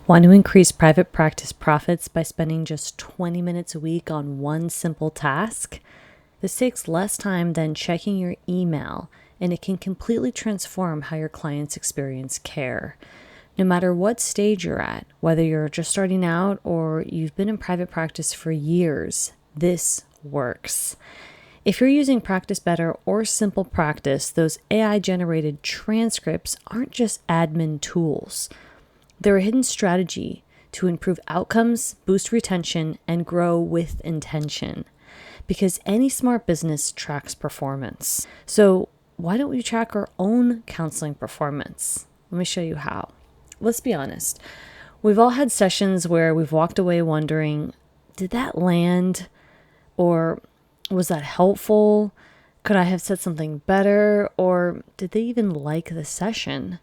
Want to increase private practice profits by spending just 20 minutes a week on one simple task? This takes less time than checking your email, and it can completely transform how your clients experience care. No matter what stage you're at, whether you're just starting out or you've been in private practice for years, this works. If you're using Practice Better or Simple Practice, those AI-generated transcripts aren't just admin tools. They're a hidden strategy to improve outcomes, boost retention, and grow with intention. Because any smart business tracks performance. So why don't we track our own counseling performance? Let me show you how. Let's be honest. We've all had sessions where we've walked away wondering, did that land? Or was that helpful? Could I have said something better? Or did they even like the session?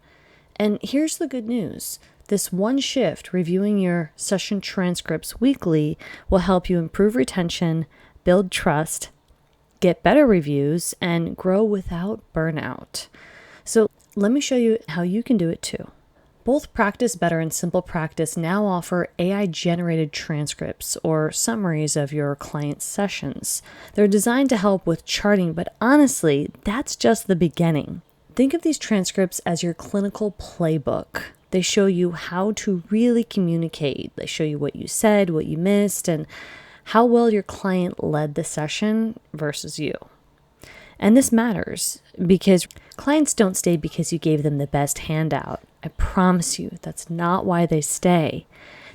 And here's the good news. This one shift, reviewing your session transcripts weekly, will help you improve retention, build trust, get better reviews, and grow without burnout. So let me show you how you can do it too. Both Practice Better and Simple Practice now offer AI-generated transcripts or summaries of your client sessions. They're designed to help with charting, but honestly, that's just the beginning. Think of these transcripts as your clinical playbook. They show you how to really communicate. They show you what you said, what you missed, and how well your client led the session versus you. And this matters because clients don't stay because you gave them the best handout. I promise you, that's not why they stay.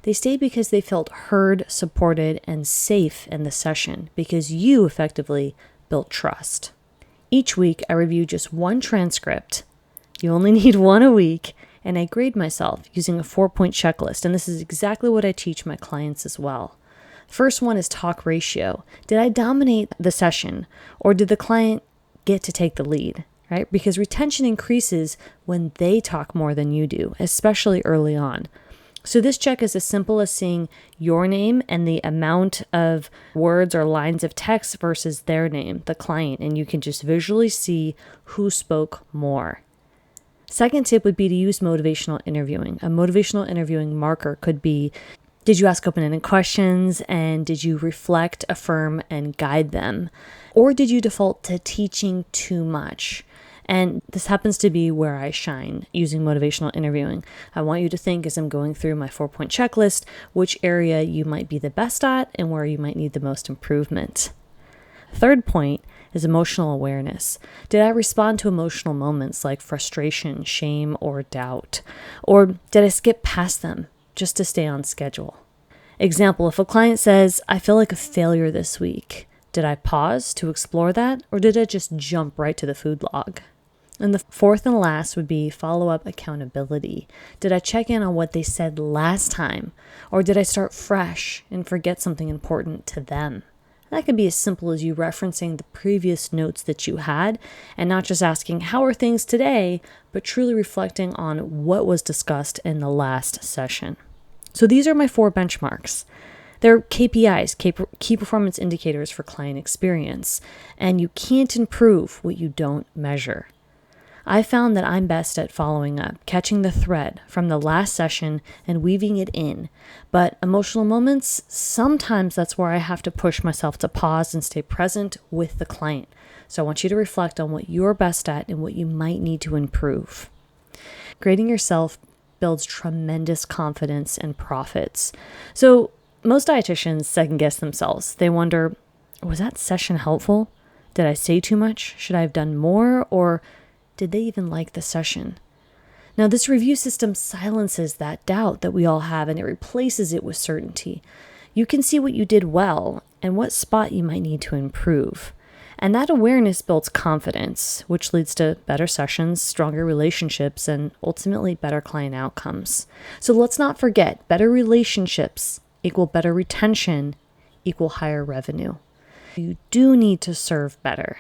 They stay because they felt heard, supported, and safe in the session because you effectively built trust. Each week, I review just one transcript. You only need one a week. And I grade myself using a 4-point checklist. And this is exactly what I teach my clients as well. First one is talk ratio. Did I dominate the session or did the client get to take the lead, right? Because retention increases when they talk more than you do, especially early on. So this check is as simple as seeing your name and the amount of words or lines of text versus their name, the client, and you can just visually see who spoke more. Second tip would be to use motivational interviewing. A motivational interviewing marker could be, did you ask open-ended questions and did you reflect, affirm, and guide them? Or did you default to teaching too much? And this happens to be where I shine using motivational interviewing. I want you to think as I'm going through my 4-point checklist, which area you might be the best at and where you might need the most improvement. Third point is emotional awareness. Did I respond to emotional moments like frustration, shame, or doubt? Or did I skip past them just to stay on schedule? Example, if a client says, I feel like a failure this week, did I pause to explore that? Or did I just jump right to the food log? And the fourth and last would be follow-up accountability. Did I check in on what they said last time? Or did I start fresh and forget something important to them? That could be as simple as you referencing the previous notes that you had and not just asking, how are things today, but truly reflecting on what was discussed in the last session. So these are my 4 benchmarks. They're KPIs, key performance indicators for client experience, and you can't improve what you don't measure. I found that I'm best at following up, catching the thread from the last session and weaving it in. But emotional moments, sometimes that's where I have to push myself to pause and stay present with the client. So I want you to reflect on what you're best at and what you might need to improve. Grading yourself builds tremendous confidence and profits. So most dietitians second guess themselves. They wonder, was that session helpful? Did I say too much? Should I have done more? Or did they even like the session? Now, this review system silences that doubt that we all have and it replaces it with certainty. You can see what you did well and what spot you might need to improve. And that awareness builds confidence, which leads to better sessions, stronger relationships, and ultimately better client outcomes. So let's not forget, better relationships equal better retention equal higher revenue. You do need to serve better.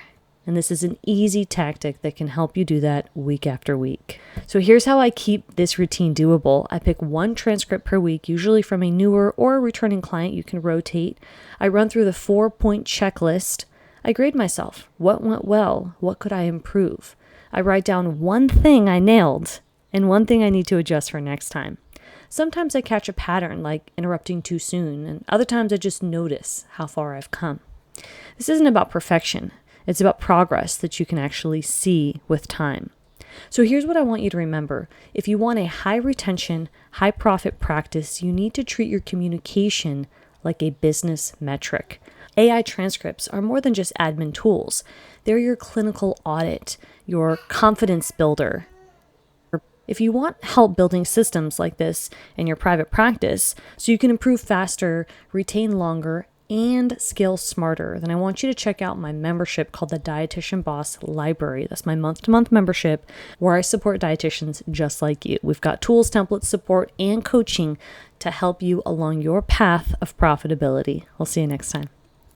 And this is an easy tactic that can help you do that week after week. So here's how I keep this routine doable. I pick one transcript per week, usually from a newer or a returning client. You can rotate. I run through the 4-point checklist. I grade myself. What went well? What could I improve? I write down one thing I nailed and one thing I need to adjust for next time. Sometimes I catch a pattern like interrupting too soon, and other times I just notice how far I've come. This isn't about perfection. It's about progress that you can actually see with time. So here's what I want you to remember. If you want a high retention, high profit practice, you need to treat your communication like a business metric. AI transcripts are more than just admin tools. They're your clinical audit, your confidence builder. If you want help building systems like this in your private practice so you can improve faster, retain longer, and scale smarter, then I want you to check out my membership called the Dietitian Boss Library. That's my month-to-month membership where I support dietitians just like you. We've got tools, templates, support, and coaching to help you along your path of profitability. I'll see you next time.